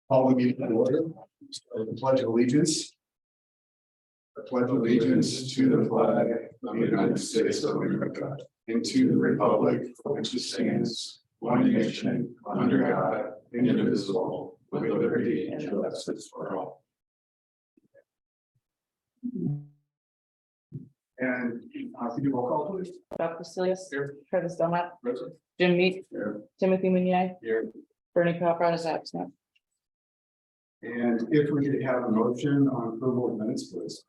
Call the meeting to order. Start the pledge of allegiance. I pledge allegiance to the flag of the United States of America and to the republic for which it stands, one nation, under God, indivisible, with liberty and justice for all. And could you roll call, please? Bob Vasilius. Here. Travis Dunlap. Present. Jim Meeks. Here. Timothy Meunier. Here. Bernie Crawford is absent. And if we could have a motion on approval of minutes, please.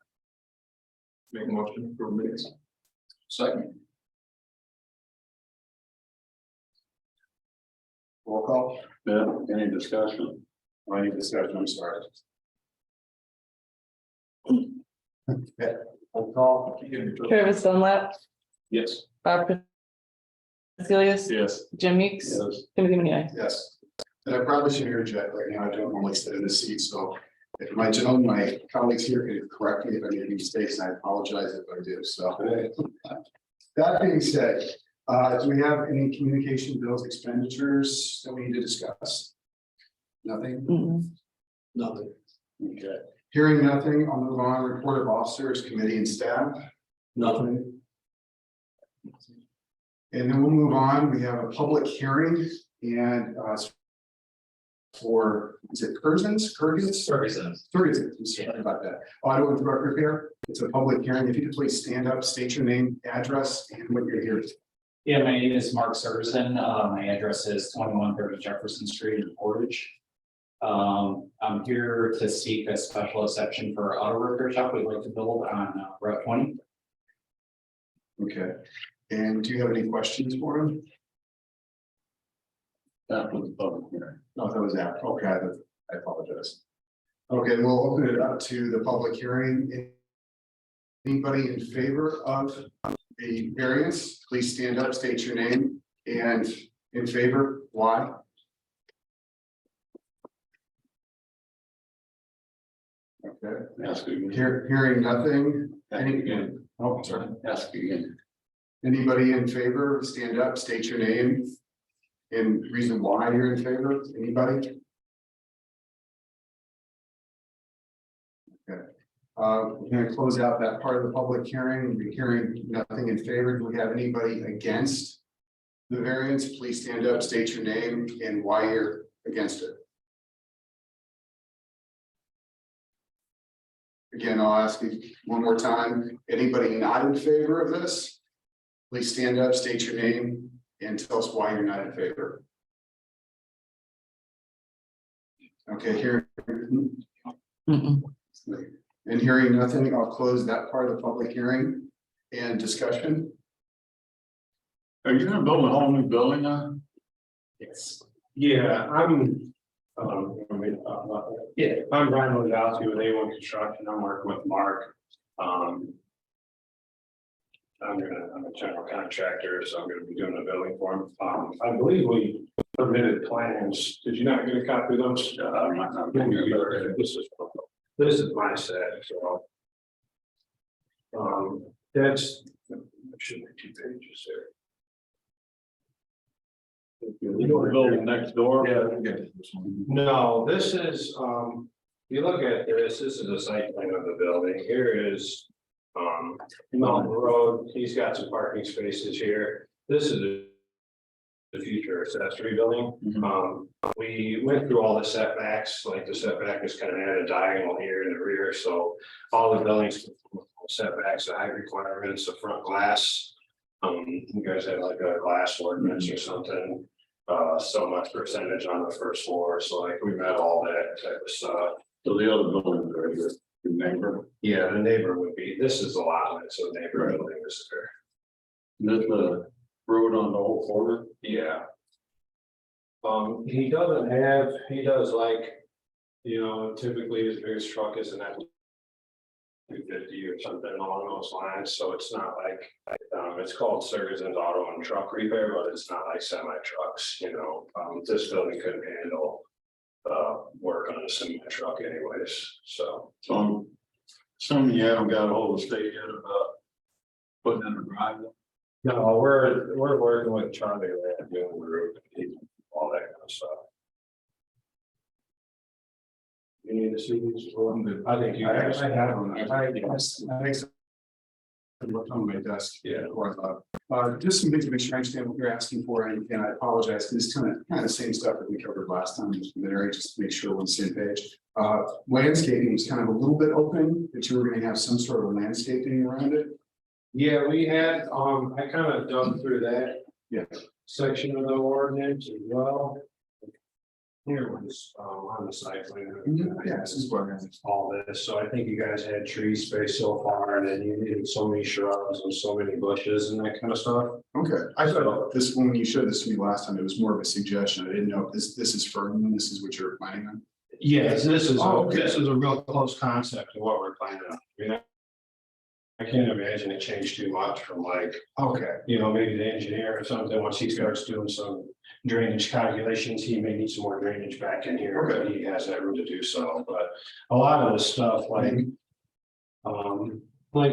Make a motion for minutes. Second. Roll call. Yeah, any discussion? Any discussion? I'm sorry. Okay. Roll call. Travis Dunlap. Yes. Bob Vasilius. Yes. Jim Meeks. Yes. Timothy Meunier. Yes. And I probably should interject right now. I don't normally sit in this seat, so if my gentlemen, my colleagues here can correct me if I make any mistakes, I apologize if I do. So that being said, do we have any communication bills expenditures that we need to discuss? Nothing? Mm-mm. Nothing. Okay. Hearing nothing, I'll move on. Report of officers, committee and staff. Nothing. And then we'll move on. We have a public hearing and for, is it Ferguson's? Ferguson's, I'm sorry about that. Auto and truck repair. It's a public hearing. If you could please stand up, state your name, address, and what you're here. Yeah, my name is Mark Severson. My address is 2130 Jefferson Street in Portage. I'm here to seek a special exception for auto repair shop we'd like to build on Route 20. Okay. And do you have any questions for him? That was the public hearing. No, that was that. Okay, I apologize. Okay, we'll open it up to the public hearing. Anybody in favor of the variance, please stand up, state your name, and in favor, why? Okay, Ask again. hearing nothing. Ask again. Oh, sorry. Ask again. Anybody in favor, stand up, state your name. And reason why you're in favor, anybody? Okay, we're gonna close out that part of the public hearing. We're hearing nothing in favor. Do we have anybody against the variance? Please stand up, state your name and why you're against it. Again, I'll ask you one more time. Anybody not in favor of this? Please stand up, state your name and tell us why you're not in favor. Okay, here. Mm-mm. And hearing nothing, I'll close that part of the public hearing and discussion. Are you gonna build a whole new building now? Yes. Yeah, I'm Brian Lozowski with A1 Construction. I'm working with Mark. I'm a general contractor, so I'm gonna be doing the building for him. I believe we submitted plans. Did you not get a copy of those? I'm not gonna be there. This is my set, so. That's, should be 2 pages there. You know the building next door? No, this is, you look at this is a site plan of the building. Here is. Mountain Road, he's got some parking spaces here. This is the future accessory building. We went through all the setbacks, like the setback is kind of at a diagonal here in the rear, so all the buildings setbacks, the height requirements, the front glass. You guys have like a glass ordinance or something. So much percentage on the first floor, so like we met all that type of stuff. So the other buildings are here, your neighbor. Yeah, the neighbor would be, this is a lot line, so the neighbor building is there. There's the road on the whole corner. Yeah. He doesn't have, he does like, you know, typically his biggest truck is an F-250 or something along those lines, so it's not like, it's called Ferguson's Auto and Truck Repair, but it's not like semi trucks, you know. This building couldn't handle work on a semi truck anyways, so. So I'm assuming you haven't got a hold of the state yet about putting in a driveway. No, we're working with Charlie Land doing the roof, all that kind of stuff. indices, I think you I guys. have one. I think so. I looked on my desk. Yeah. Just some things to make sure I understand what you're asking for, and I apologize, because it's kind of the same stuff that we covered last time, just preliminary, just to make sure we're on the same page. Landscaping was kind of a little bit open, but you were gonna have some sort of landscaping around it. Yeah, we had, I kind of dug through that. Yeah. Section of the ordinance as well. Here was, on the site plan. Yeah, this is what I'm. All this, so I think you guys had tree space so far, and then you needed so many shrubs and so many bushes and that kind of stuff. Okay, I thought this, when you showed this to me last time, it was more of a suggestion. I didn't know if this is firm, and this is what you're planning on. Yes, this is, Oh, okay. this is a real close concept of what we're planning on. I mean, I can't imagine it changed too much from like, Okay, maybe the engineer or something, once he starts doing some drainage calculations, he may need some more drainage back in here, but he has that room to do so, but a lot of the stuff like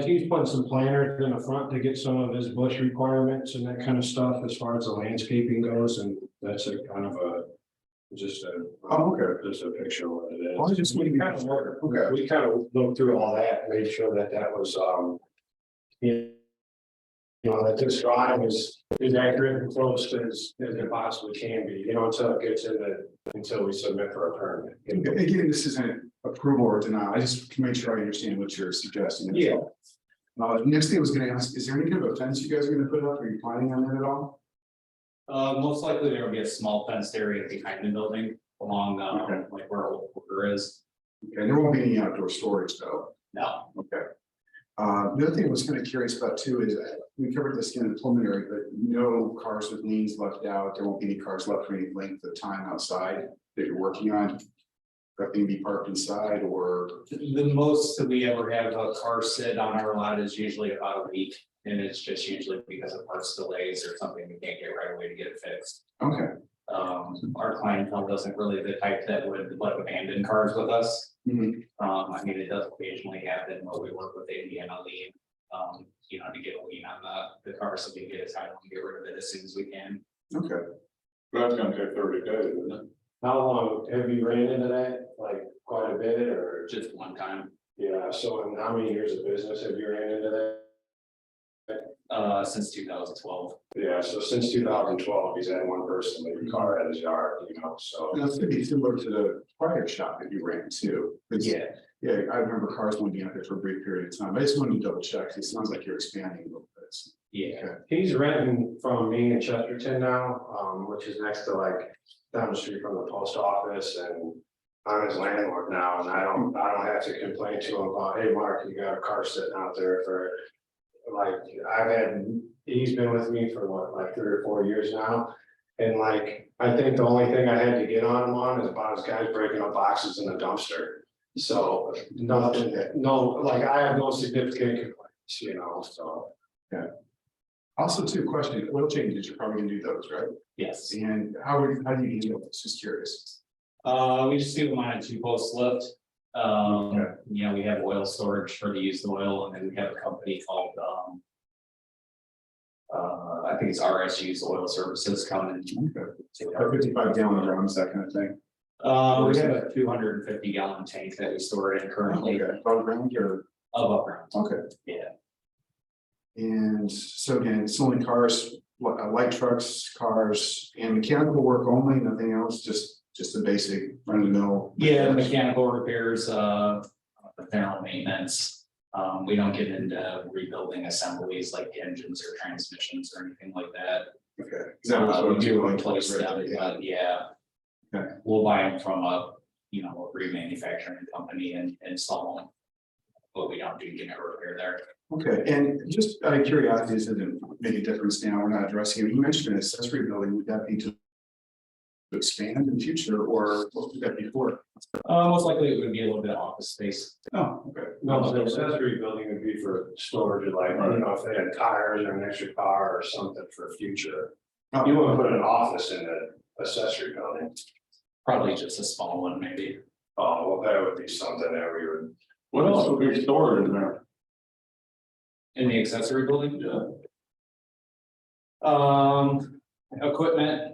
he's putting some planters in the front to get some of his bush requirements and that kind of stuff as far as the landscaping goes, and that's a kind of a just a. Oh, okay. Just a picture of what it is. Well, I just We wanted to- kind of worked- okay. we kind of looked through all that, made sure that that was, that this drawing is accurate and close as it possibly can be, until it gets until we submit for a permit. Again, this isn't approval or denial. I just can make sure I understand what you're suggesting. Yeah. Next thing I was gonna ask, is there any kind of a fence you guys are gonna put up? Are you planning on that at all? Most likely there will be a small fenced area behind the building along, Okay. like where Old Quarter is. Okay, there won't be any outdoor storage though. No, Okay. The other thing I was kind of curious about too is we covered this in the preliminary, but no cars with liens left out. There won't be any cars left for any length of time outside that you're working on. That can be parked inside or, the most that we ever have a car sit on our lot is usually about a week. And it's just usually because of parts delays or something we can't get right away to get it fixed. okay. Our clientele doesn't really the type that would like abandon cars with us. Mhm. I mean, it does occasionally happen, but we work with Indiana Lien, to get a lien on the car so we can get a title and get rid of it as soon as we can. Okay. That's gonna take 30 days, isn't it? How long have you ran into that, like quite a bit, or? Just one time, Yeah, so in how many years of business have you ran into that? since 2012. Yeah, so since 2012, he's had one person leave a car at his yard, so. And that's gonna be similar to the prior shop that you ran too. 'Cause, Yeah, yeah, I remember cars only being out there for a brief period of time. I just wanted to double check. It sounds like you're expanding a little bit. yeah. He's renting from me in Chesterton now, which is next to like down the street from the post office, and I'm his landlord now, and I don't have to complain to him about, hey, Mark, you got a car sitting out there for. Like, he's been with me for what, like 3 or 4 years now. And like, I think the only thing I had to get on him on is about his guys breaking up boxes in the dumpster. So nothing, like, I have no significant complaints, so. Also, too, question, oil changes, you're probably gonna do those, right? Yes. And how do you handle this? Just curious. We just do them on a 2-post lift. We have oil storage for the used oil, and then we have a company called, I think it's RSU's Oil Services coming. Or 55 gallon drums, that kind of thing. We have a 250 gallon tank that we store it in currently Okay, above ground or, above ground. okay. Yeah. And so again, it's only cars, light trucks, cars, and mechanical work only, nothing else, just the basic run of the mill. Yeah, mechanical repairs, general maintenance. We don't get into rebuilding assemblies like engines or transmissions or anything like that. Okay. Is that what We I'm do doing? replace them, but yeah. Okay. We'll buy them from a remanufacturing company and install them. But we don't do unit repair there. Okay, and just out of curiosity, this doesn't make a difference now, we're not addressing it. You mentioned an accessory building, would that be to expand in the future, or what would that be for? Most likely it would be a little bit of office space. Oh, okay. No, the accessory building would be for storage, like, if they had tires or an extra car or something for future. Oh, You wouldn't put an office in the accessory building. Probably just a small one, maybe. Oh, well, that would be something that we would. What else would be stored in there? In the accessory building? Equipment.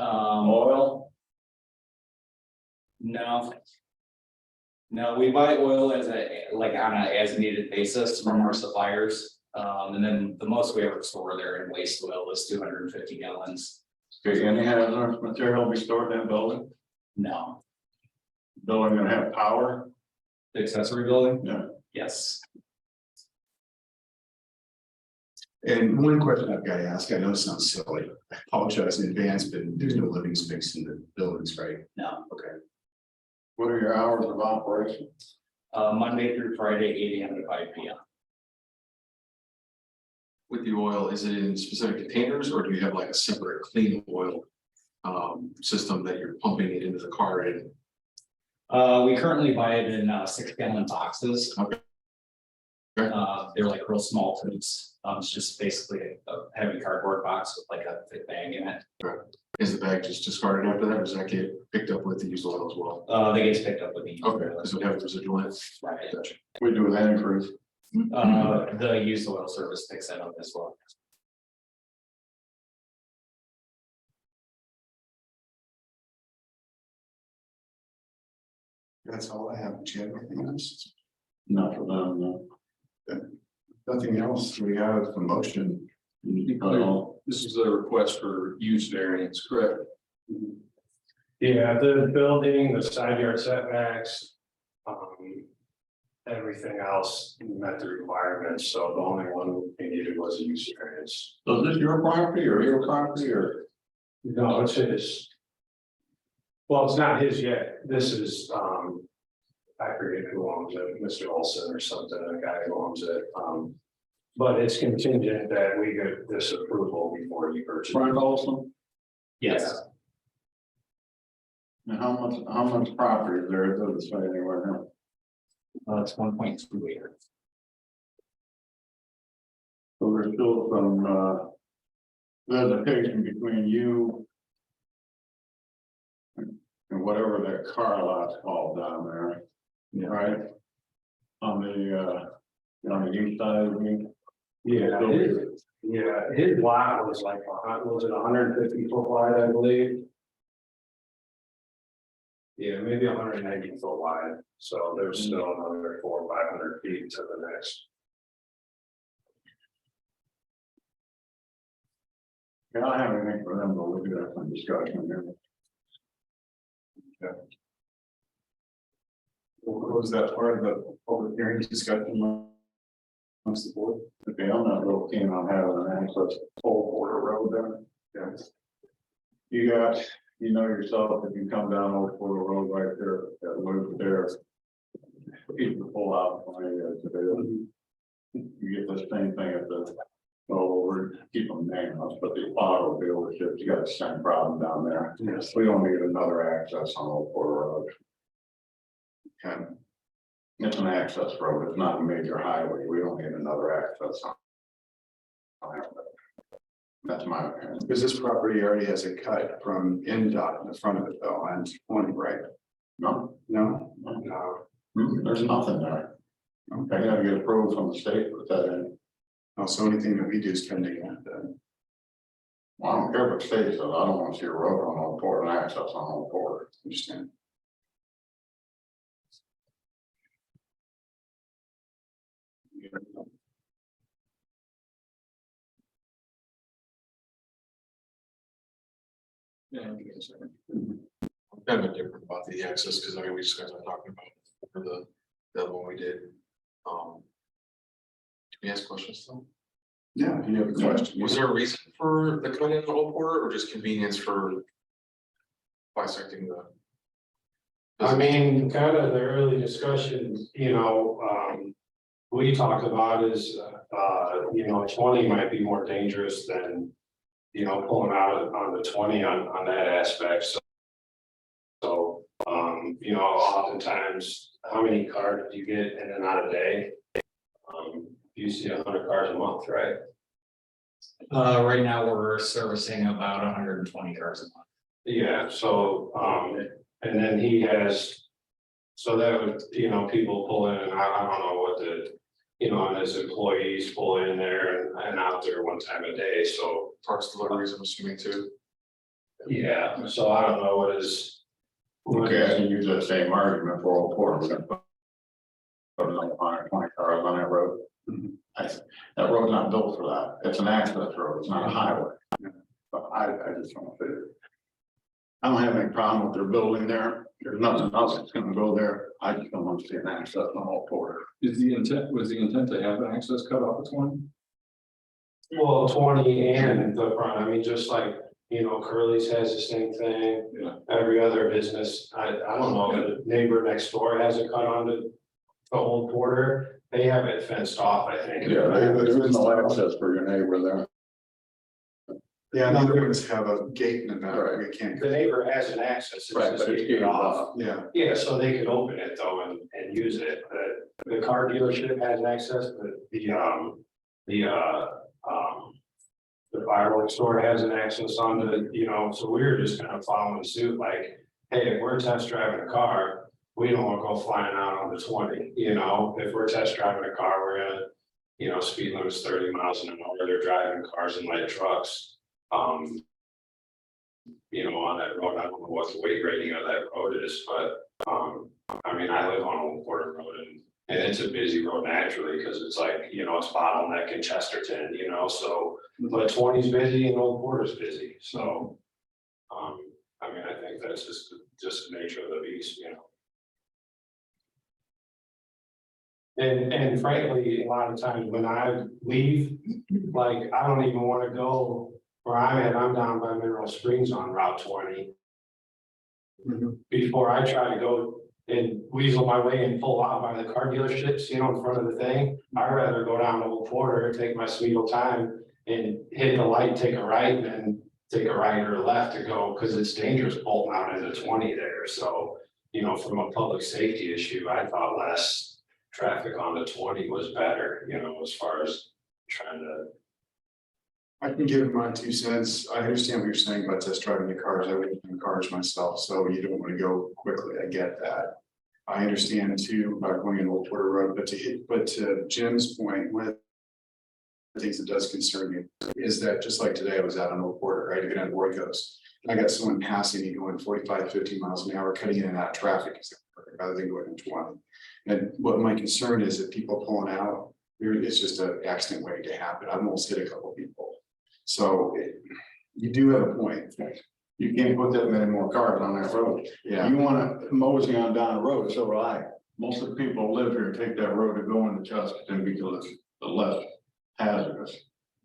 Oil? No. No, we buy oil as like on a as needed basis from our suppliers. And then the most we ever store there in waste oil is 250 gallons. Okay, any hazardous material be stored in that building? No, Building gonna have power? the accessory building? Yeah. Yes. And one question I've got to ask, I know it sounds silly, I apologize in advance, but there's no living space in the buildings, right? No. Okay. What are your hours of operation? Monday through Friday, 8 AM to 5 PM. With the oil, is it in specific containers or do you have like a separate clean oil? System that you're pumping it into the car in? We currently buy it in 6-gallon boxes. Okay. They're like real small tubes. It's just basically a heavy cardboard box with like a thick bag in it. Is the bag just discarded after that or does that get picked up with the used oil as well? They get picked up with the. Okay, this would have residual in it. Right. Gotcha. We do with antifreeze. The used oil service picks that up as well. That's all I have. Do you have anything else? Not for them, no. Nothing else. We have a motion. This is a request for use variance, correct? Yeah, the building, the side yard setbacks. Everything else met the requirements, so the only one we needed was a use variance. So is this your property or your property or? No, it's his. Well, it's not his yet. This is, I forget who owns it, Mr. Olson or something, the guy who owns it. But it's contingent that we get this approval before you purchase. Frank Olson? Yes. And how much property is there? It doesn't say anywhere here. It's 1.2 acres. So there's still some, vegetation between you and whatever that car lot's called down there, right? On the east side of me. Yeah, his lot was like, was it 150 foot wide, I believe? Yeah, maybe 190 foot wide, so there's still another 400 or 500 feet to the next. Yeah, I don't have anything for them, but we'll do that some discussion here. Was that part of the public hearing discussion amongst the board? Okay, I'm not real keen on having an access to Old Porter Road there. Yes. You got, you know yourself, if you come down Old Porter Road right there, that loop there. People pull out when they today. You get the same thing at the, over, keep them nameless, but the auto dealerships, you got the same problem down there. Yes. We don't need another access on Old Porter Road. Okay. It's an access road, it's not a major highway, we don't need another access on. That's my opinion. Because this property already has a cut from NDOT in the front of it though, on 20, right? No, No? No, there's nothing there. I gotta get approval from the state to put that in. Oh, so anything that we do is pending that then. Well, I don't care what state says, I don't want to see a road on Old Porter and access on Old Porter. Understand? Yeah. Kind of different about the access, because I mean, we just guys are talking about for the other one we did. Can we ask questions though? Yeah, if you have a question. Was there a reason for the cut in the Old Porter or just convenience for bisecting the? I mean, kind of the early discussion, we talked about is, 20 might be more dangerous than, pulling out on the 20 on that aspect, so. Oftentimes, how many cars do you get in and out a day? You see 100 cars a month, right? Right now, we're servicing about 120 cars a month. Yeah, so, and then he has. So that would, people pull in, and I don't know what and his employees pull in there and out there one time a day, so. Parts deliveries, I'm assuming too. Yeah, so I don't know Okay, I can use that same argument for Old Port. We're gonna put another 120 cars on that road. That road's not built for that. It's an access road. It's not a highway. But I just don't fit it. I don't have any problem with their building there. There's nothing else that's gonna go there. I just don't want to see an access on Old Port. Was the intent to have an access cut off at 20? Well, 20 and the front, I mean, just like, you know, Curly's has the same thing. Yeah. Every other business, I don't know, the neighbor next door has it cut onto the Old Porter. They have it fenced off, I think. There is no access for your neighbor there. Yeah, the other ones have a gate in the back, we can't. The neighbor has an access. it's Right, just but it's gated gated off. Yeah, Yeah, so they could open it though and use it, the car dealership has access, but the fireworks store has an access on the, you know, so we were just kind of following suit, like, hey, if we're test driving a car, we don't want to go flying out on the 20, you know, if we're test driving a car, we're gonna, you know, speed limit's 30 miles an hour, they're driving cars and light trucks. You know, on that road, I don't know what the weight rating of that road is, but, I mean, I live on Old Porter Road and it's a busy road naturally, because it's like, you know, it's bottleneck in Chesterton, you know, so, but 20's busy and Old Porter's busy, so. I mean, I think that's just the nature of the beast, you know. And frankly, a lot of times when I leave, like, I don't even want to go where I'm at, I'm down by Mineral Springs on Route 20. Before I try to go and weasel my way and pull out by the car dealerships, you know, in front of the thing, I'd rather go down to Old Porter, take my sweet old time and hit the light, take a right, and then take a right or a left to go, because it's dangerous bolting out into 20 there, so, you know, from a public safety issue, I thought less traffic on the 20 was better, you know, as far as trying to. I can give my 2 cents. I understand what you're saying about test driving the cars. I work in cars myself, so you don't want to go quickly. I get that. I understand too about going in Old Porter Road, but to Jim's point, one of the things that does concern me is that just like today, I was out on Old Porter, right, to get on Roycos. And I got someone passing me going 45, 50 miles an hour, cutting in and out of traffic rather than going in 20. And what my concern is that people pulling out, it's just an accident waiting to happen. I've almost hit a couple people. So you do have a point. You can't put that many more cars on that road. Yeah. You wanna mosey on down the road, so do I. Most of the people who live here take that road to go into Chesterton because it's the less hazardous.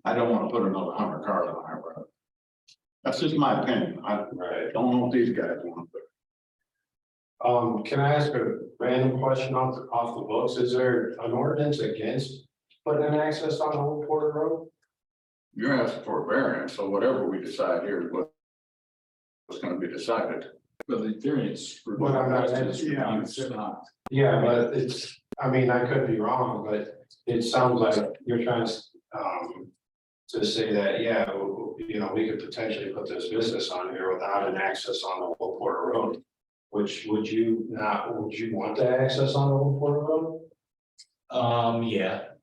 I don't wanna put another 100 cars on that road. That's just my opinion. I don't know what these guys want, but. Can I ask a random question off the books? Is there an ordinance against putting an access on Old Porter Road? You're asking for a variance, so whatever we decide here is what's gonna be decided. But the variance. Well, I'm not- yeah. It's not. Yeah, but it's, I mean, I could be wrong, but it sounds like you're trying to say that, yeah, you know, we could potentially put this business on here without an access on the Old Porter Road. Which would you want the access on the Old Porter Road? Yeah,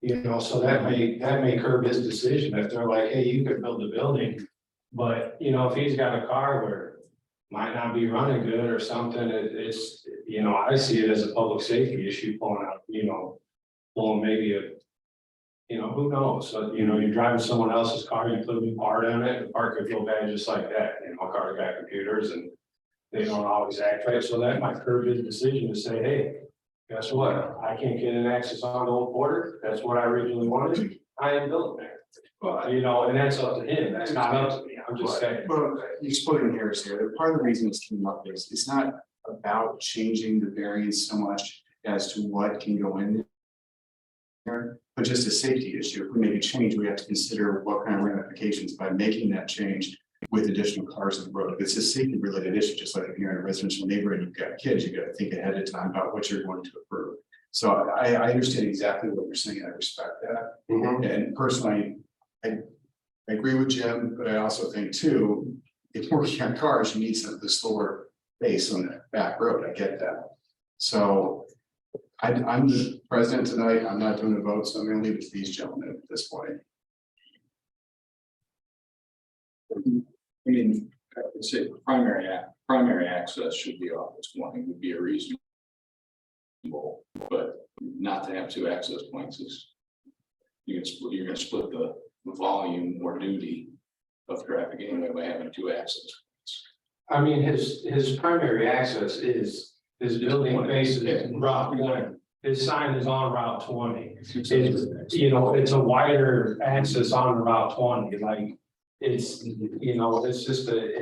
You know, so that may curb his decision if they're like, hey, you could build a building. But, you know, if he's got a car where it might not be running good or something, it's, you know, I see it as a public safety issue pulling out, you know, pulling maybe a, you know, who knows? So, you know, you're driving someone else's car, you put a new part on it, the part could go bad just like that, you know, cars got computers and they don't always act right. So that might curb his decision to say, hey, guess what? I can't get an access on the Old Porter. That's what I originally wanted. I am building there. But, you know, and that's up to him. That's not up to me. I'm just saying. Well, you're splitting hairs here. Part of the reason this came up is it's not about changing the variance so much as to what can go in there, but just a safety issue. If we make a change, we have to consider what kind of ramifications by making that change with additional cars on the road. It's a safety related issue, just like if you're in a residential neighborhood and you've got kids, you got to think ahead of time about what you're going to approve. So I understand exactly what you're saying. I respect that. And personally, I agree with Jim, but I also think too, if we're working on cars, you need some of the slower pace on that back road. I get that. So I'm the president tonight. I'm not doing the vote, so I'm going to leave it to these gentlemen at this point. I mean, it's a primary primary access should be off of 20 would be a reasonable. But not to have two access points is. You're gonna split the volume or duty of traffic anyway by having two access. I mean, his primary access is, his building faces Route 20. His sign is on Route 20. It's, you know, it's a wider access on Route 20, like, it's, you know, it's just an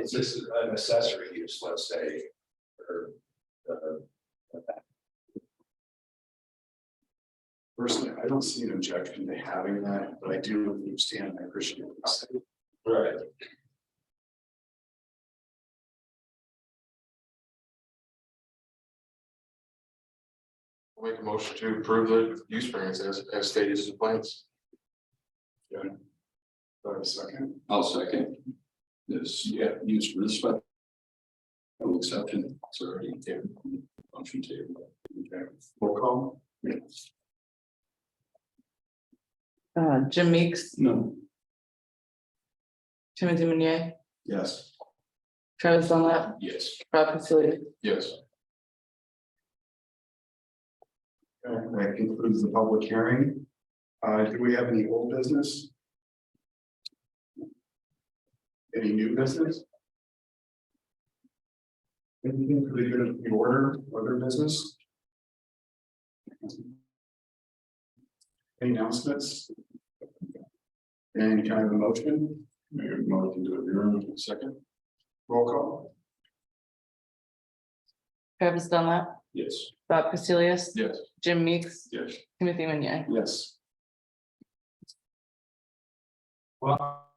accessory use, let's say. Or, Personally, I don't see an objection to having that, but I do understand and appreciate what you're saying. right. I'll make a motion to approve the use variance as stated in the plans. Do I have a second? I'll second. This, yeah, use for the special. Exception, it's already in function table. Okay, roll call? Jim Meeks, No. Timothy Meunier, Yes. Travis Dunlap, Yes. Rob Casilius. Yes. Okay, that concludes the public hearing. Do we have any old business? Any new business? Anything for the good of the order, other business? Any announcements? And can I have a motion? Make a motion to adjourn. Second. Roll call? Travis Dunlap, Yes. Rob Casilius, Yes. Jim Meeks, Yes. Timothy Meunier. Yes. Well.